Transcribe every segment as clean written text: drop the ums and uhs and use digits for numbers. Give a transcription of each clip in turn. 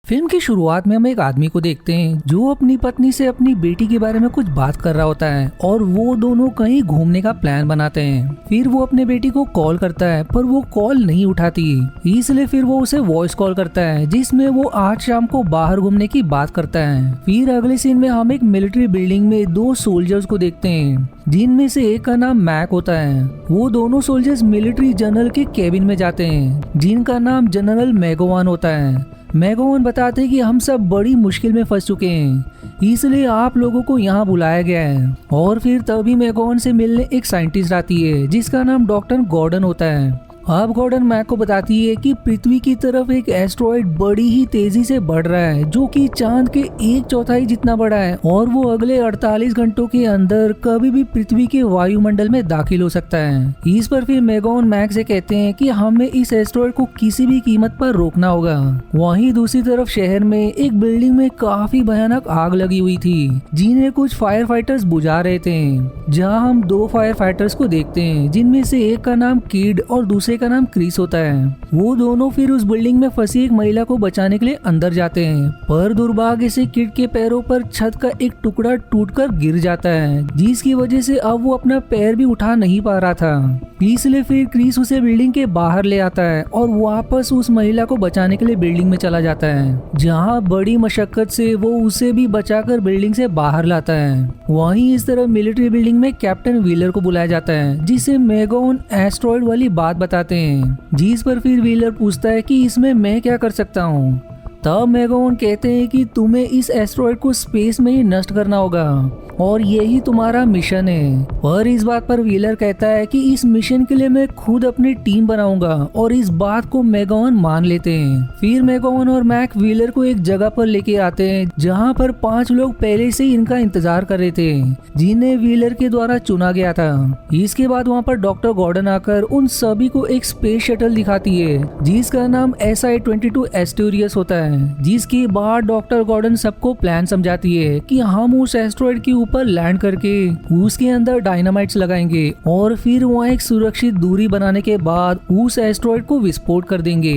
Film की शुरुआत में हम एक आदमी को देखते हैं जो अपनी पत्नी से अपनी बेटी के बारे में कुछ बात कर रहा होता है और वो दोनों कहीं घूमने का प्लान बनाते हैं। फिर वो अपने बेटी को कॉल करता है पर वो कॉल नहीं उठाती, इसलिए फिर वो उसे वॉइस कॉल करता है जिसमें वो आज शाम को बाहर घूमने की बात करता है। फिर अगले सीन में हम एक मिलिट्री बिल्डिंग में दो सोल्जर्स को देखते हैं जिनमें से एक का नाम मैक होता है। वो दोनों सोल्जर्स मिलिट्री जनरल के केबिन में जाते हैं जिनका नाम जनरल मैगोवान होता है। मैगोवन बताते हैं कि हम सब बड़ी मुश्किल में फंस चुके हैं, इसलिए आप लोगों को यहाँ बुलाया गया है। और फिर तभी मैगोवन से मिलने एक साइंटिस्ट आती है जिसका नाम डॉक्टर गॉर्डन होता है। अब गॉर्डन मैक को बताती है कि पृथ्वी की तरफ एक एस्ट्रॉइड बड़ी ही तेजी से बढ़ रहा है जो कि चांद के 1/4 जितना बड़ा है और वो अगले 48 घंटों के अंदर कभी भी पृथ्वी के वायुमंडल में दाखिल हो सकता है। इस पर फिर मैगोवन मैक से कहते हैं कि हमें इस एस्ट्रॉइड को किसी भी कीमत पर रोकना होगा। वहीं दूसरी तरफ शहर में एक बिल्डिंग में काफी भयानक आग लगी हुई थी जिन्हें कुछ फायर फाइटर्स बुझा रहे थे। जहाँ हम दो फायर फाइटर्स को देखते हैं जिनमें से एक का नाम किड और दूसरे का नाम क्रिस होता है। वो दोनों फिर उस बिल्डिंग में फंसी एक महिला को बचाने के लिए अंदर जाते हैं, पर दुर्भाग्य से किड के पैरों पर छत का एक टुकड़ा टूटकर गिर जाता है जिसकी वजह से अब वो अपना पैर भी उठा नहीं पा रहा था। इसलिए फिर क्रिस उसे बिल्डिंग के बाहर ले आता है और वापस उस महिला को बचाने के लिए बिल्डिंग में चला जाता है, जहाँ बड़ी मशक्कत से वो उसे भी बचाकर बिल्डिंग से बाहर लाता है। वहीं इस तरह मिलिट्री बिल्डिंग में कैप्टन व्हीलर को बुलाया जाता है जिसे मैगोवन एस्ट्रॉइड वाली बात बताते हैं, जिस पर फिर व्हीलर पूछता है कि इसमें मैं क्या कर सकता हूँ। तब मैगोवन कहते हैं कि तुम्हें इस एस्ट्रॉइड को स्पेस में ही नष्ट करना होगा और यही तुम्हारा मिशन है। पर इस बात पर व्हीलर कहता है कि इस मिशन के लिए मैं खुद अपनी टीम बनाऊंगा और इस बात को मैगोवन मान लेते हैं। फिर मैगोवन और मैक व्हीलर को एक जगह पर लेके आते हैं जहां पर 5 लोग पहले से ही इनका इंतजार कर रहे थे जिन्हें व्हीलर के द्वारा चुना गया था। इसके बाद वहाँ पर डॉक्टर गॉर्डन आकर उन सभी को एक स्पेस शटल दिखाती है जिसका नाम SI-22 एस्टोरियस होता है। जिसके बाद डॉक्टर गॉर्डन सबको प्लान समझाती है कि हम उस एस्ट्रॉइड के ऊपर लैंड करके उसके अंदर डायनामाइट्स लगाएंगे और फिर वहाँ एक सुरक्षित दूरी बनाने के बाद उस एस्ट्रॉइड को विस्फोट कर देंगे।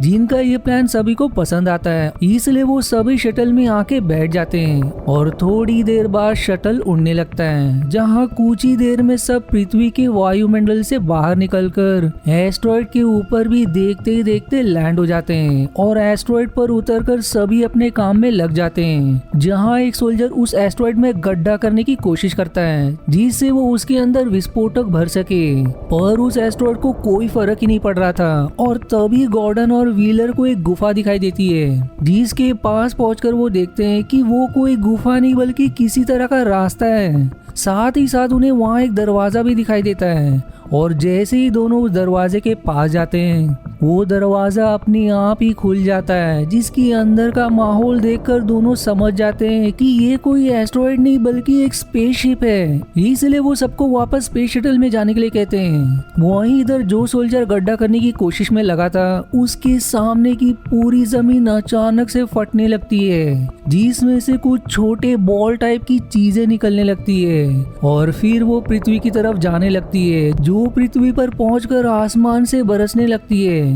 जिनका ये प्लान सभी को पसंद आता है, इसलिए वो सभी शटल में आके बैठ जाते हैं और थोड़ी देर बाद शटल उड़ने लगता है, जहाँ कुछ ही देर में सब पृथ्वी के वायुमंडल से बाहर निकलकर एस्ट्रॉइड के ऊपर भी देखते ही देखते लैंड हो जाते हैं और एस्ट्रॉइड पर उतरकर सभी अपने काम में लग जाते हैं। जहाँ एक सोल्जर उस एस्ट्रॉइड में गड्ढा करने की कोशिश करता है जिससे वो उसके अंदर विस्फोटक भर सके, पर उस एस्ट्रॉइड को कोई फर्क ही नहीं पड़ रहा था। और तभी गॉर्डन और व्हीलर को एक गुफा दिखाई देती है जिसके पास पहुंचकर वो देखते हैं कि वो कोई गुफा नहीं बल्कि किसी तरह का रास्ता है। साथ ही साथ उन्हें वहाँ एक दरवाजा भी दिखाई देता है और जैसे ही दोनों उस दरवाजे के पास जाते हैं वो दरवाजा अपने आप ही खुल जाता है, जिसके अंदर का माहौल देखकर दोनों समझ जाते हैं कि ये कोई एस्ट्रॉइड नहीं बल्कि एक स्पेसशिप है। इसलिए वो सबको वापस स्पेस शटल में जाने के लिए कहते हैं। वहीं इधर जो सोल्जर गड्ढा करने की कोशिश में लगा था उसके सामने की पूरी जमीन अचानक से फटने लगती है जिसमें से कुछ छोटे बॉल टाइप की चीजें निकलने लगती है और फिर वो पृथ्वी की तरफ जाने लगती है, जो पृथ्वी पर पहुंचकर आसमान से बरसने लगती है।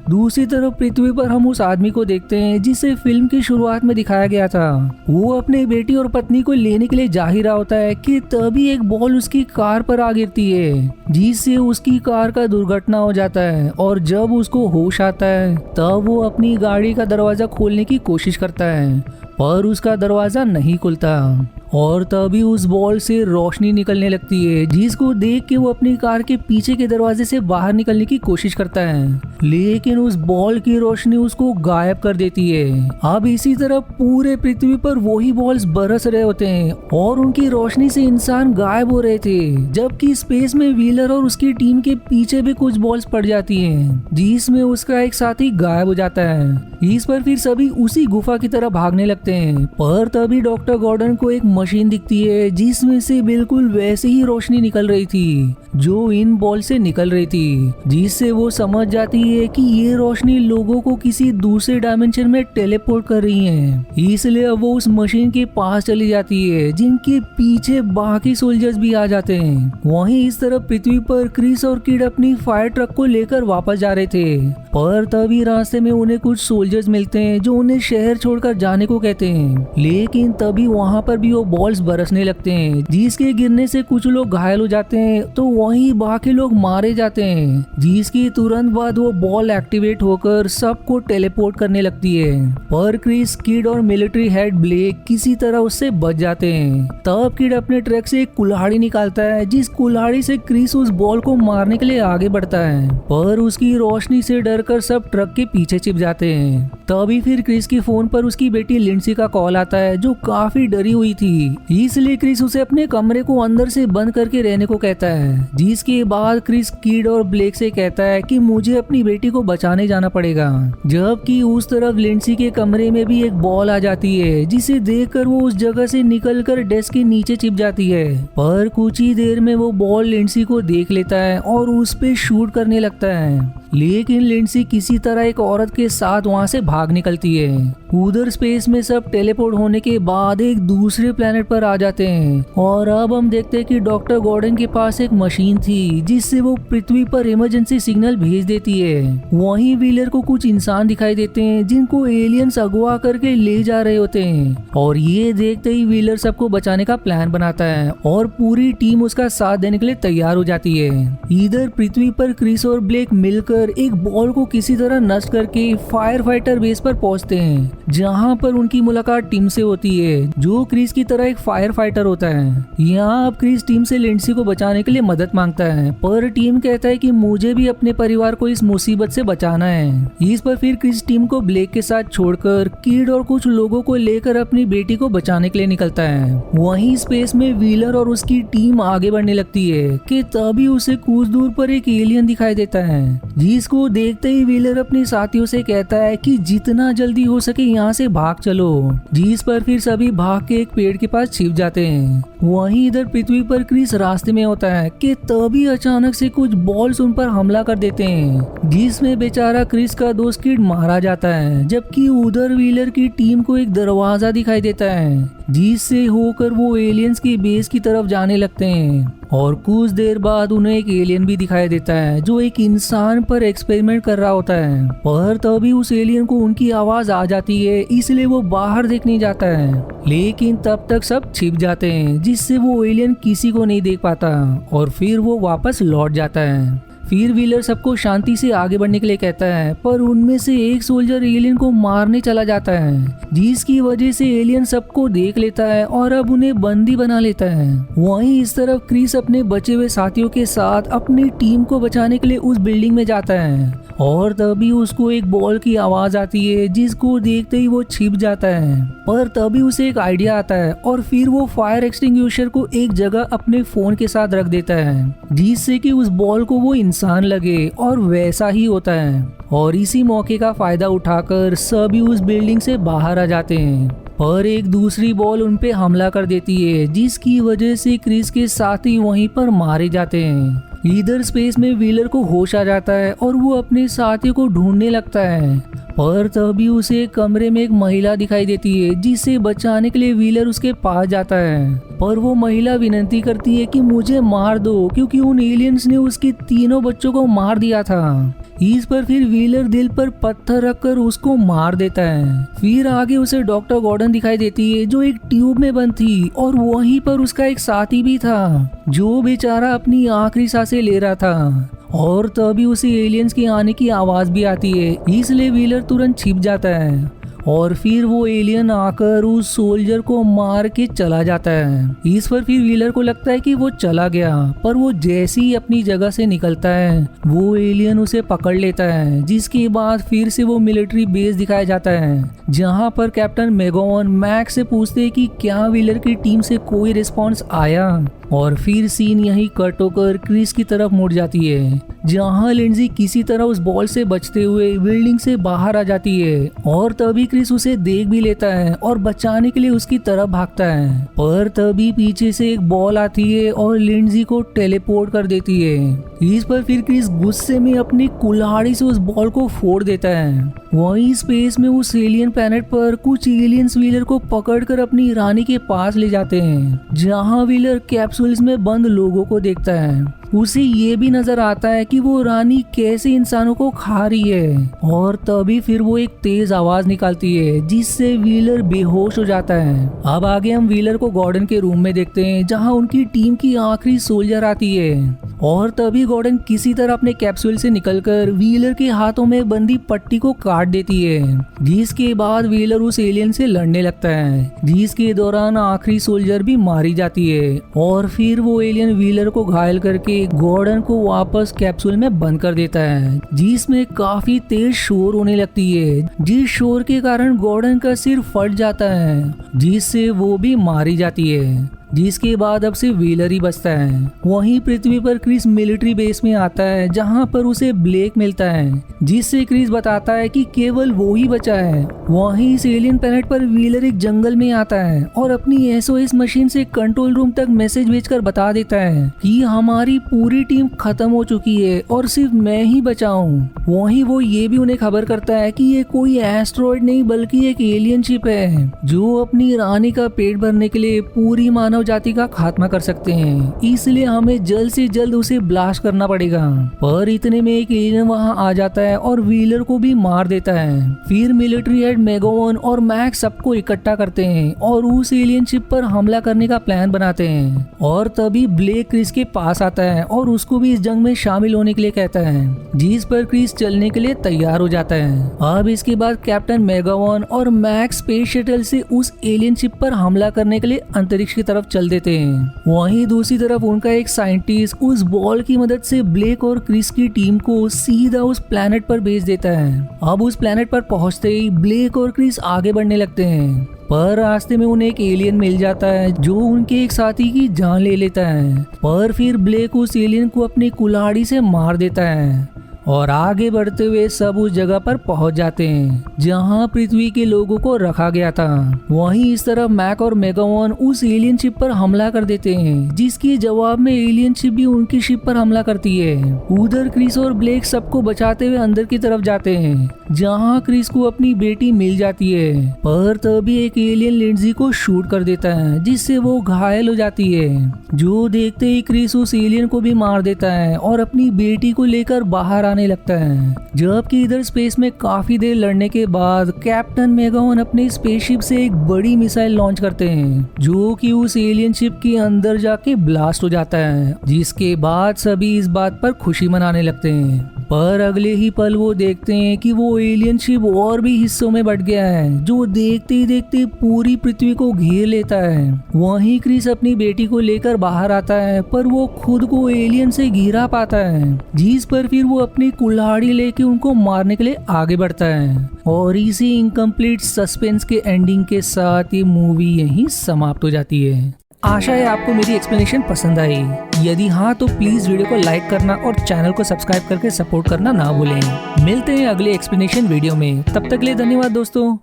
दूसरी तरफ पृथ्वी पर हम उस आदमी को देखते हैं जिसे फिल्म की शुरुआत में दिखाया गया था। वो अपने बेटी और पत्नी को लेने के लिए जा ही रहा होता है कि तभी एक बॉल उसकी कार पर आ गिरती है जिससे उसकी कार का दुर्घटना हो जाता है और जब उसको होश आता है तब वो अपनी गाड़ी का दरवाजा खोलने की कोशिश करता है पर उसका दरवाजा नहीं खुलता और तभी उस बॉल से रोशनी निकलने लगती है जिसको देख के वो अपनी कार के पीछे के दरवाजे से बाहर निकलने की कोशिश करता है, लेकिन उस बॉल की रोशनी उसको गायब कर देती है। अब इसी तरह पूरे पृथ्वी पर वही बॉल्स बरस रहे होते हैं और उनकी रोशनी से इंसान गायब हो रहे थे, जबकि स्पेस में व्हीलर और उसकी टीम के पीछे भी कुछ बॉल्स पड़ जाती हैं जिसमें उसका एक साथी गायब हो जाता है। इस पर फिर सभी उसी गुफा की तरफ भागने लगते हैं, पर तभी डॉक्टर गॉर्डन को एक मशीन दिखती है जिसमें से बिल्कुल वैसे ही रोशनी निकल रही थी जो इन बॉल से निकल रही थी, जिससे वो समझ जाती है कि ये रोशनी लोगों को किसी दूसरे डायमेंशन में टेलीपोर्ट कर रही है, इसलिए वो उस मशीन के पास चली जाती है जिनके पीछे बाकी सोल्जर्स भी आ जाते हैं। वहीं इस तरफ पृथ्वी पर क्रिस और किड अपनी फायर ट्रक को लेकर वापस जा रहे थे, पर तभी रास्ते में उन्हें कुछ सोल्जर्स मिलते हैं जो उन्हें शहर छोड़कर जाने को कहते हैं। लेकिन तभी वहाँ पर भी वो बॉल्स बरसने लगते हैं जिसके गिरने से कुछ लोग घायल हो जाते हैं, तो वहीं बाकी लोग मारे जाते हैं, जिसकी तुरंत बाद वो बॉल एक्टिवेट होकर सबको टेलीपोर्ट करने लगती है। पर क्रिस, किड और मिलिट्री हेड ब्लेक किसी तरह उससे बच जाते हैं। तब किड अपने ट्रक से एक कुल्हाड़ी निकालता है, जिस कुल्हाड़ी से क्रिस उस बॉल को मारने के लिए आगे बढ़ता है, पर उसकी रोशनी से डरकर सब ट्रक के पीछे छिप जाते हैं। तभी फिर क्रिस के फोन पर उसकी बेटी लिंडसी का कॉल आता है जो काफी डरी हुई थी, इसलिए क्रिस उसे अपने कमरे को अंदर से बंद करके रहने को कहता है। जिसके बाद क्रिस किड और ब्लेक से कहता है कि मुझे अपनी बेटी को बचाने जाना पड़ेगा, जबकि उस तरफ लिंडसी के कमरे में भी एक बॉल आ जाती है, जिसे देखकर वो उस जगह से निकलकर डेस्क के नीचे छिप जाती है। पर कुछ ही देर में वो बॉल लिंडसी को देख लेता है और उस पे शूट करने लगता है, लेकिन लिंडसी किसी तरह एक औरत के साथ वहां से भाग निकलती है। उधर स्पेस में सब टेलीपोर्ट होने के बाद एक दूसरे प्लेनेट पर आ जाते हैं, और अब हम देखते हैं कि डॉक्टर गॉर्डन के पास एक मशीन थी जिससे वो पृथ्वी पर इमरजेंसी सिग्नल भेज देती है। वहीं व्हीलर को कुछ इंसान दिखाई देते हैं जिनको एलियंस अगवा करके ले जा रहे होते हैं, और ये देखते ही व्हीलर सबको बचाने का प्लान बनाता है और पूरी टीम उसका साथ देने के लिए तैयार हो जाती है। इधर पृथ्वी पर क्रिस और ब्लेक मिलकर एक बॉल को किसी तरह नष्ट करके फायर फाइटर बेस पर पहुंचते हैं, जहां पर उनकी मुलाकात टीम से होती है जो क्रिस की तरह एक फायर फाइटर होता है। यहाँ अब क्रिस टीम से लिंडसी को बचाने के लिए मदद मांगता है, पर टीम कहता है कि मुझे भी अपने परिवार को इस मुसीबत से बचाना है। इस पर फिर क्रिस टीम को ब्लेक के साथ छोड़कर किड और कुछ लोगों को लेकर अपनी बेटी को बचाने के लिए निकलता है। वहीं स्पेस में व्हीलर और उसकी टीम आगे बढ़ने लगती है कि तभी उसे कुछ दूर पर एक एलियन दिखाई देता है, जिसको देखते ही व्हीलर अपने साथियों से कहता है कि जितना जल्दी हो सके यहाँ से भाग चलो, जिस पर फिर सभी भाग के एक पेड़ के पास छिप जाते हैं। वहीं इधर पृथ्वी पर क्रिस रास्ते में होता है कि तभी अचानक से कुछ बॉल्स उन पर हमला कर देते हैं, जिसमें बेचारा क्रिस का दोस्त किड मारा जाता है, जबकि उधर व्हीलर की टीम को एक दरवाजा दिखाई देता है जिससे होकर वो एलियंस की बेस की तरफ जाने लगते हैं। और कुछ देर बाद उन्हें एक एलियन भी दिखाई देता है जो एक इंसान पर एक्सपेरिमेंट कर रहा होता है, पर तभी उस एलियन को उनकी आवाज आ जाती है, इसलिए वो बाहर देखने जाता है, लेकिन तब तक सब छिप जाते हैं जिससे वो एलियन किसी को नहीं देख पाता और फिर वो वापस लौट जाता है। फिर व्हीलर सबको शांति से आगे बढ़ने के लिए कहता है, पर उनमें से एक सोल्जर एलियन को मारने चला जाता है, जिसकी वजह से एलियन सबको देख लेता है और अब उन्हें बंदी बना लेता है। वहीं इस तरफ क्रिस अपने बचे हुए साथियों के साथ अपनी टीम को बचाने के लिए उस बिल्डिंग में जाता है, और तभी उसको एक बॉल की आवाज आती है जिसको देखते ही वो छिप जाता है। पर तभी उसे एक आइडिया आता है और फिर वो फायर एक्सटिंग्विशर को एक जगह अपने फोन के साथ रख देता है, जिससे कि उस बॉल को वो इंसान लगे, और वैसा ही होता है। और इसी मौके का फायदा उठाकर सभी उस बिल्डिंग से बाहर आ जाते हैं, पर एक दूसरी बॉल उन पे हमला कर देती है, जिसकी वजह से क्रिस के साथी वहीं पर मारे जाते हैं। इधर स्पेस में व्हीलर को होश आ जाता है और वो अपने साथी को ढूंढने लगता है, पर तभी उसे कमरे में एक महिला दिखाई देती है, जिसे बचाने के लिए व्हीलर उसके पास जाता है। पर वो महिला विनती करती है कि मुझे मार दो, क्योंकि उन एलियंस ने उसके तीनों बच्चों को मार दिया था। इस पर फिर व्हीलर दिल पर पत्थर रखकर उसको मार देता है। फिर आगे उसे डॉक्टर गॉर्डन दिखाई देती है जो एक ट्यूब में बंद थी, और वहीं पर उसका एक साथी भी था जो बेचारा अपनी आखिरी सांसें ले रहा था। और तभी उसे एलियंस के आने की आवाज भी आती है, इसलिए व्हीलर तुरंत छिप जाता है, और फिर वो एलियन आकर उस सोल्जर को मार के चला जाता है। इस पर फिर व्हीलर को लगता है कि वो चला गया, पर वो जैसे ही अपनी जगह से निकलता है वो एलियन उसे पकड़ लेता है, जिसके बाद फिर से वो मिलिट्री बेस दिखाया जाता है, जहां पर कैप्टन मेगोवन मैक्स से पूछते हैं कि क्या व्हीलर की टीम से कोई रिस्पॉन्स आया। और फिर सीन यही कट होकर क्रिस की तरफ मुड़ जाती है, जहां लिंडसी किसी तरह उस बॉल से बचते हुए बिल्डिंग से बाहर आ जाती है, और तभी क्रिस उसे देख भी लेता है और बचाने के लिए उसकी तरफ भागता है, पर तभी पीछे से एक बॉल आती है और लिंडजी को टेलीपोर्ट कर देती है। इस पर फिर क्रिस गुस्से में अपनी कुल्हाड़ी से उस बॉल को फोड़ देता है। वहीं स्पेस में उस एलियन प्लेनेट पर कुछ एलियंस व्हीलर को पकड़कर अपनी रानी के पास ले जाते हैं, जहां व्हीलर कैप्सूल्स में बंद लोगों को देखता है। उसे ये भी नजर आता है कि वो रानी कैसे इंसानों को खा रही है, और तभी फिर वो एक तेज आवाज निकालती है जिससे व्हीलर बेहोश हो जाता है। अब आगे हम व्हीलर को गॉर्डन के रूम में देखते हैं, जहां उनकी टीम की आखिरी सोल्जर आती है, और तभी गॉर्डन किसी तरह अपने कैप्सूल से निकलकर व्हीलर के हाथों में बंदी पट्टी को काट देती है, जिसके बाद व्हीलर उस एलियन से लड़ने लगता है, जिसके दौरान आखिरी सोल्जर भी मारी जाती है, और फिर वो एलियन व्हीलर को घायल करके गॉर्डन को वापस कैप्सूल में बंद कर देता है, जिसमें काफी तेज शोर होने लगती है, जिस शोर के कारण गॉर्डन का सिर फट जाता है, जिससे वो भी मारी जाती है। जिसके बाद अब सिर्फ व्हीलर ही बचता है। वहीं पृथ्वी पर क्रिस मिलिट्री बेस में आता है, जहां पर उसे ब्लेक मिलता है, जिससे क्रिस बताता है कि केवल वो ही बचा है। वहीं इस एलियन प्लेनेट पर व्हीलर एक जंगल में आता है और अपनी SOS मशीन से कंट्रोल रूम तक मैसेज भेजकर बता देता है कि हमारी पूरी टीम खत्म हो चुकी है और सिर्फ मैं ही बचा हूँ। वहीं वो ये भी उन्हें खबर करता है कि ये कोई एस्ट्रॉइड नहीं बल्कि एक एलियन शिप है, जो अपनी रानी का पेट भरने के लिए पूरी मानव जाति का खात्मा कर सकते हैं, इसलिए हमें जल्द से जल्द उसे ब्लास्ट करना पड़ेगा। पर इतने में एक एलियन वहां आ जाता है और व्हीलर को भी मार देता है। फिर मिलिट्री हेड मेगावन और मैक्स सबको इकट्ठा करते हैं और उस एलियन शिप पर हमला करने का प्लान बनाते हैं, और तभी ब्लेक क्रिस के पास आता है और उसको भी इस जंग में शामिल होने के लिए कहता है, जिस पर क्रिस चलने के लिए तैयार हो जाता है। अब इसके बाद कैप्टन मेगावन और मैक्स स्पेस शटल से उस एलियन शिप पर हमला करने के लिए अंतरिक्ष की तरफ चल देते हैं। वहीं दूसरी तरफ उनका एक साइंटिस्ट उस बॉल की मदद से ब्लेक और क्रिस की टीम को सीधा उस प्लेनेट पर भेज देता है। अब उस प्लेनेट पर पहुंचते ही ब्लेक और क्रिस आगे बढ़ने लगते हैं, पर रास्ते में उन्हें एक एलियन मिल जाता है जो उनके एक साथी की जान ले लेता है। पर फिर ब्लेक उस एलियन को अपनी कुल्हाड़ी से मार देता है, और आगे बढ़ते हुए सब उस जगह पर पहुंच जाते हैं जहां पृथ्वी के लोगों को रखा गया था। वहीं इस तरफ मैक और मेगावन उस एलियन शिप पर हमला कर देते हैं, जिसके जवाब में एलियन शिप भी उनकी शिप पर हमला करती है। उधर क्रिस और ब्लेक सबको बचाते हुए अंदर की तरफ जाते हैं, जहां क्रिस को अपनी बेटी मिल जाती है, पर तभी एक एलियन लिंडजी को शूट कर देता है, जिससे वो घायल हो जाती है। जो देखते ही क्रिस उस एलियन को भी मार देता है और अपनी बेटी को लेकर बाहर आने लगता है। जबकि इधर स्पेस में काफी देर लड़ने के बाद कैप्टन मेगावन अपने स्पेसशिप से एक बड़ी मिसाइल लॉन्च करते हैं, जो कि उस एलियन शिप के अंदर जाके ब्लास्ट हो जाता है, जिसके बाद सभी इस बात पर खुशी मनाने लगते हैं। पर अगले ही पल वो देखते हैं कि वो एलियन शिप और भी हिस्सों में बट गया है, जो देखते ही देखते पूरी पृथ्वी को घेर लेता है। वहीं क्रिस अपनी बेटी को लेकर बाहर आता है, पर वो खुद को एलियन से घिरा पाता है, जिस पर फिर वो अपनी कुल्हाड़ी लेके उनको मारने के लिए आगे बढ़ता है। और इसी इनकम्प्लीट सस्पेंस के एंडिंग के साथ ये मूवी यहीं समाप्त हो जाती है। आशा है आपको मेरी एक्सप्लेनेशन पसंद आई। यदि हाँ तो प्लीज वीडियो को लाइक करना और चैनल को सब्सक्राइब करके सपोर्ट करना ना भूलें। मिलते हैं अगले एक्सप्लेनेशन वीडियो में, तब तक के लिए धन्यवाद दोस्तों।